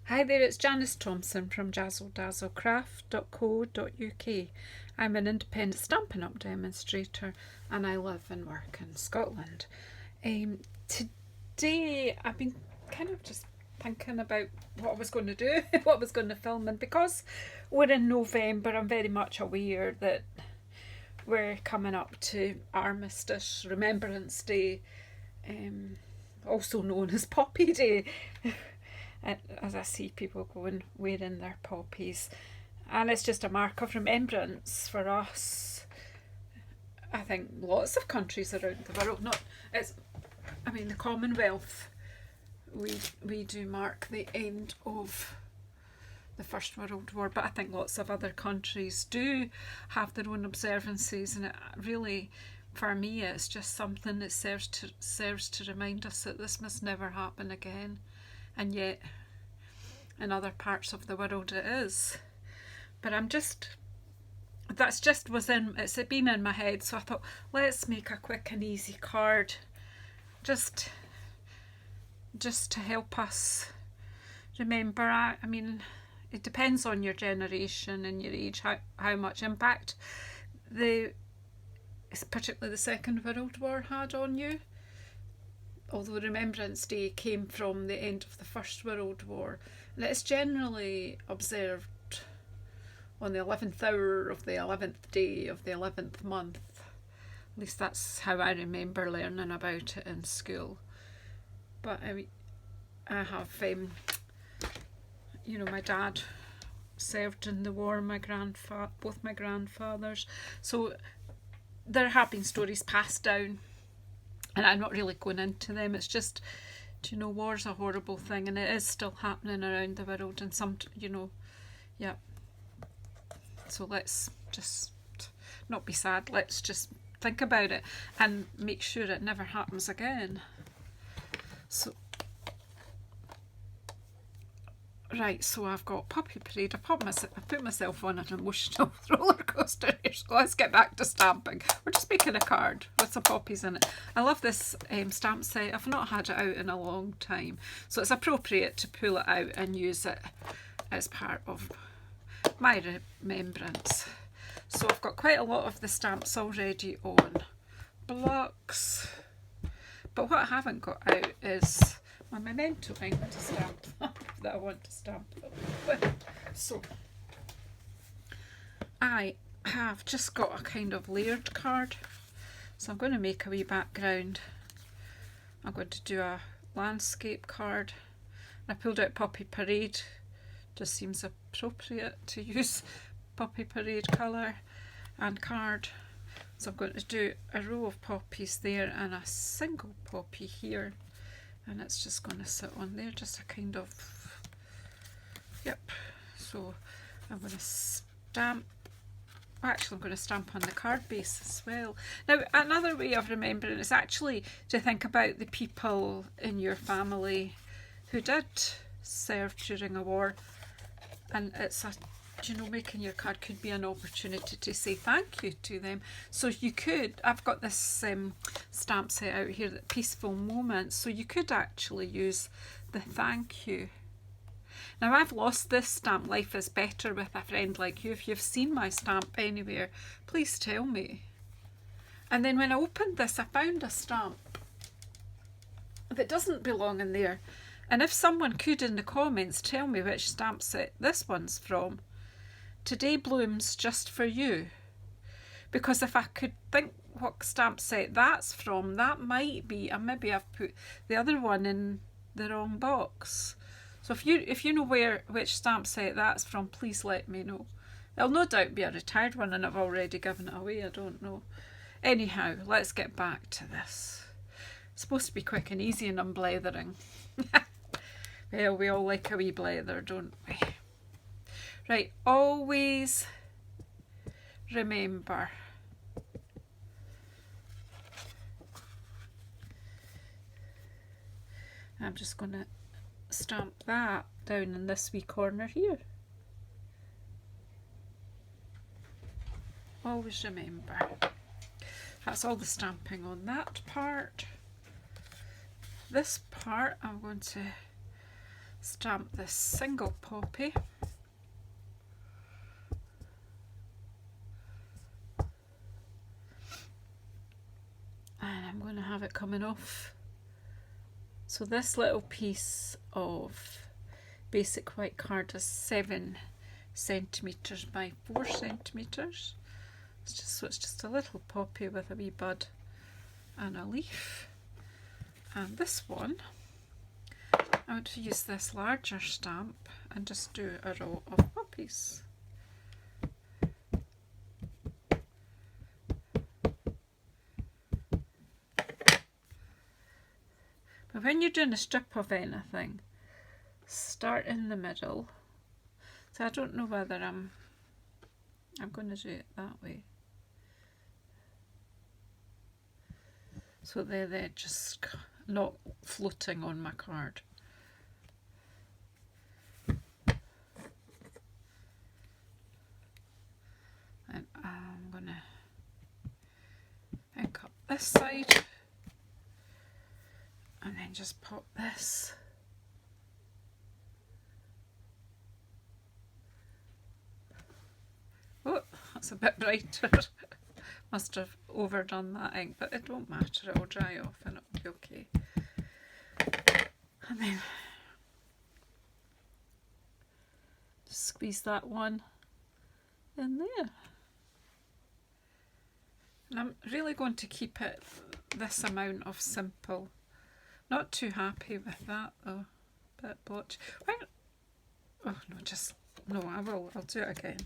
Hi there, it's Janice Thompson from JazzleDazzleCraft.co.uk. I'm an independent Stampin' Up! Demonstrator and I live and work in Scotland. Today I've been kind of just thinking about what I was going to do, what I was going to film, and because we're in November, I'm very much aware that we're coming up to Armistice, Remembrance Day, also known as Poppy Day. As I see people going wearing their poppies, and it's just a mark of remembrance for us. I think lots of countries around the world, the Commonwealth, we do mark the end of the First World War, but I think lots of other countries do have their own observances, and it really, for me, it's just something that serves to remind us that this must never happen again. And yet in other parts of the world it is. But it's been in my head, so I thought, let's make a quick and easy card just to help us remember. I mean, it depends on your generation and your age how much impact particularly the Second World War had on you. Although Remembrance Day came from the end of the First World War, and it's generally observed on the 11th hour of the 11th day of the 11th month. At least that's how I remember learning about it in school. But I have, my dad served in the war, both my grandfathers. So there have been stories passed down, and I'm not really going into them. It's just, war's a horrible thing, and it is still happening around the world, and yeah. So let's just not be sad. Let's just think about it and make sure it never happens again. So, right, so I've got Poppy Parade. I put myself on an emotional roller coaster here, so let's get back to stamping. We're just making a card with some poppies in it. I love this stamp set. I've not had it out in a long time, so it's appropriate to pull it out and use it as part of my remembrance. So I've got quite a lot of the stamps already on blocks, but what I haven't got out is my memento ring to stamp that I want to stamp with. So I have just got a kind of layered card, so I'm going to make a wee background. I'm going to do a landscape card. I pulled out Poppy Parade, just seems appropriate to use Poppy Parade colour and card. So I'm going to do a row of poppies there and a single poppy here. And it's just going to sit on there, just a kind of, so I'm going to stamp, actually I'm going to stamp on the card base as well. Now, another way of remembering is actually to think about the people in your family who did serve during a war, and it's making your card could be an opportunity to say thank you to them. So you could, I've got this stamp set out here, that Peaceful Moments, so you could actually use the thank you. Now, I've lost this stamp, Life is Better with a Friend Like You. If you've seen my stamp anywhere, please tell me. And then when I opened this, I found a stamp that doesn't belong in there, and if someone could in the comments tell me which stamp set this one's from. Today Blooms Just For You, because if I could think what stamp set that's from, that might be, and maybe I've put the other one in the wrong box. So if you know which stamp set that's from, please let me know. It'll no doubt be a retired one, and I've already given it away, I don't know. Anyhow, let's get back to this. It's supposed to be quick and easy, and I'm blethering. Well, we all like a wee blether, don't we? Right, always remember. I'm just going to stamp that down in this wee corner here. Always remember. That's all the stamping on that part. This part I'm going to stamp this single poppy. And I'm going to have it coming off. So this little piece of basic white card is 7 centimetres by 4 centimetres. So it's just a little poppy with a wee bud and a leaf. And this one, I want to use this larger stamp and just do a row of poppies. But when you're doing a strip of anything, start in the middle. So I don't know whether I'm going to do it that way. So they're just not floating on my card. And I'm going to ink up this side and then just pop this. Oh, that's a bit brighter. Must have overdone that ink, but it won't matter, it'll dry off and it'll be okay. And then just squeeze that one in there. And I'm really going to keep it this amount of simple. Not too happy with that though. Bit blotchy. Oh no, just no, I'll do it again.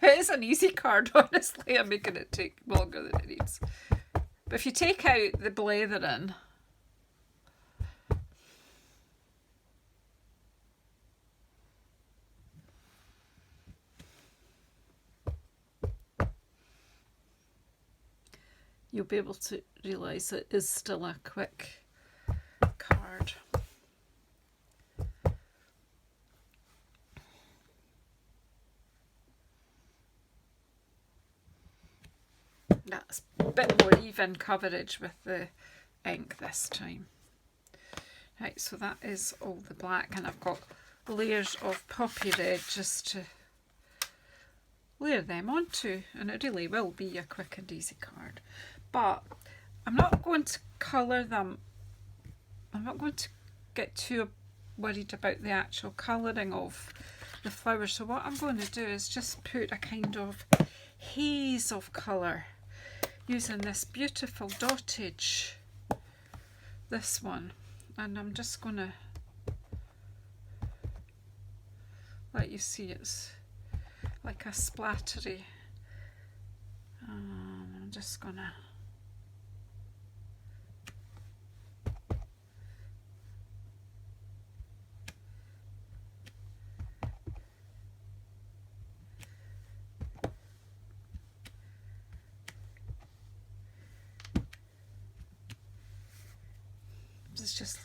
It is an easy card, honestly. I'm making it take longer than it needs. But if you take out the blathering, you'll be able to realise it is still a quick card. That's a bit more even coverage with the ink this time. Right, so that is all the black, and I've got layers of poppy red just to layer them onto, and it really will be a quick and easy card. But I'm not going to colour them. I'm not going to get too worried about the actual colouring of the flowers. So what I'm going to do is just put a kind of haze of colour using this beautiful dottage, this one, and I'm just going to let you see it's like a splattery. I'm just going to just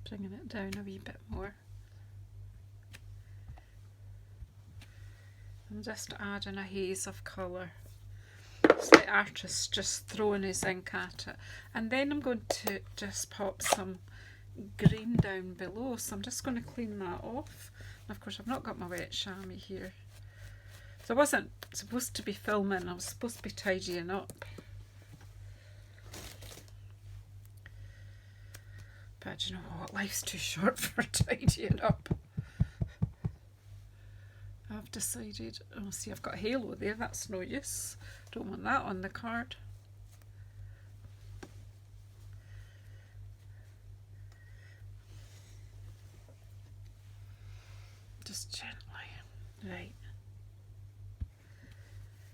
bringing it down a wee bit more. I'm just adding a haze of colour. It's the artist just throwing his ink at it. And then I'm going to just pop some green down below. So I'm just going to clean that off. And of course I've not got my wet chamois here. So I wasn't supposed to be filming, I was supposed to be tidying up. But you know what, life's too short for tidying up. I've decided, oh see I've got a halo there, that's no use. Don't want that on the card. Just gently, right.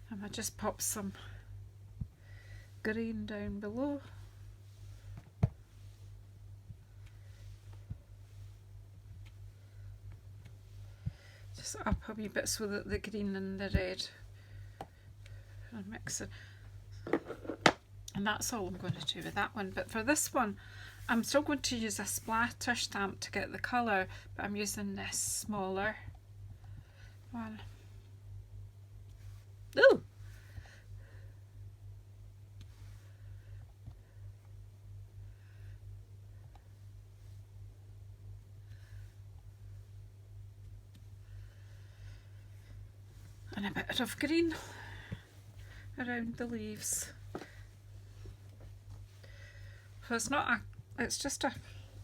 And I just pop some green down below. Just up a wee bit so that the green and the red are mixing. And that's all I'm going to do with that one. But for this one, I'm still going to use a splatter stamp to get the colour, but I'm using this smaller one. and a bit of green around the leaves. So it's not a, it's just a,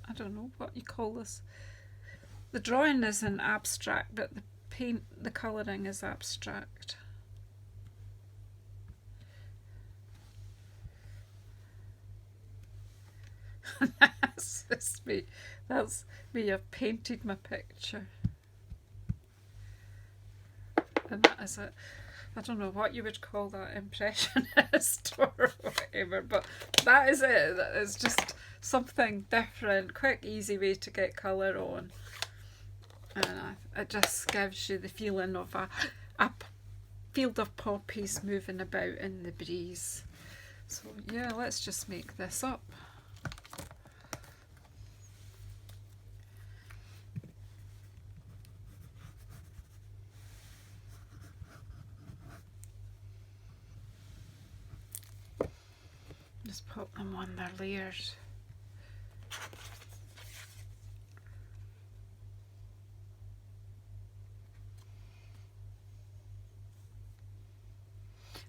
I don't know what you call this. The drawing is an abstract, but the paint, the colouring is abstract. That's me. That's me. I've painted my picture. And that is it. I don't know what you would call that, impressionist or whatever, but that is it. It's just something different, quick, easy way to get colour on. And it just gives you the feeling of a field of poppies moving about in the breeze. So yeah, let's just make this up. Just put them on their layers.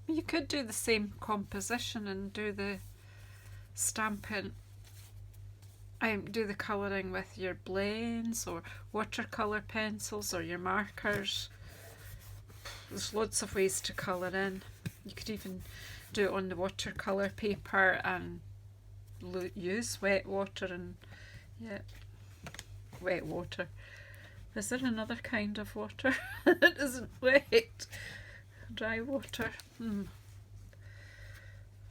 You could do the same composition and do the stamping, do the colouring with your blends or watercolour pencils or your markers. There's lots of ways to colour in. You could even do it on the watercolour paper and use wet water and, yeah, wet water. Is there another kind of water that isn't wet? Dry water. I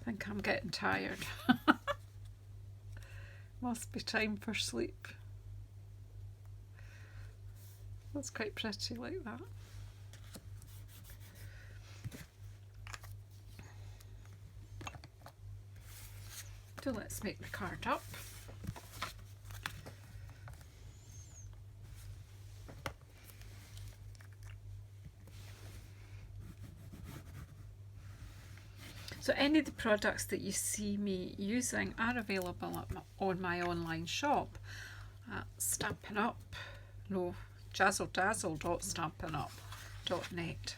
think I'm getting tired. Must be time for sleep. That's quite pretty like that. So let's make the card up. So any of the products that you see me using are available on my online shop at JazzleDazzle.stampinup.net.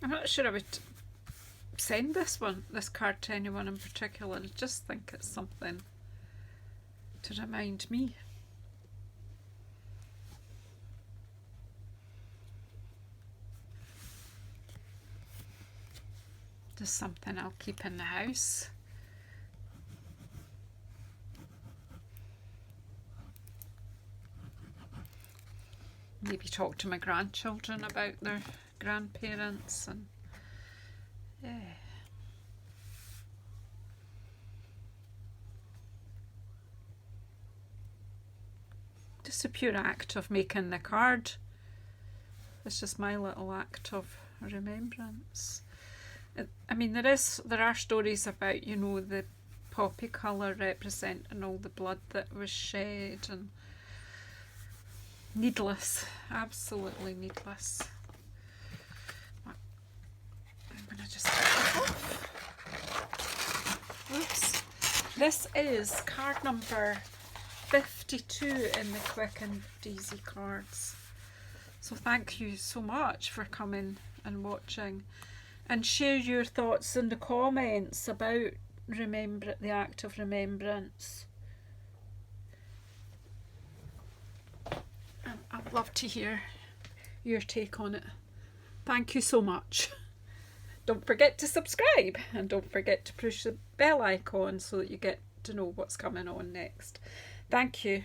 I'm not sure I would send this card to anyone in particular. I just think it's something to remind me. Just something I'll keep in the house. Maybe talk to my grandchildren about their grandparents, and yeah. Just a pure act of making the card. It's just my little act of remembrance. I mean, there are stories about, you know, the poppy colour representing all the blood that was shed, and needless, absolutely needless. I'm gonna just take it off. Oops. This is card number 52 in the Quick and Easy cards. So thank you so much for coming and watching, and share your thoughts in the comments about the act of remembrance. I'd love to hear your take on it. Thank you so much. Don't forget to subscribe, and don't forget to push the bell icon so that you get to know what's coming on next. Thank you.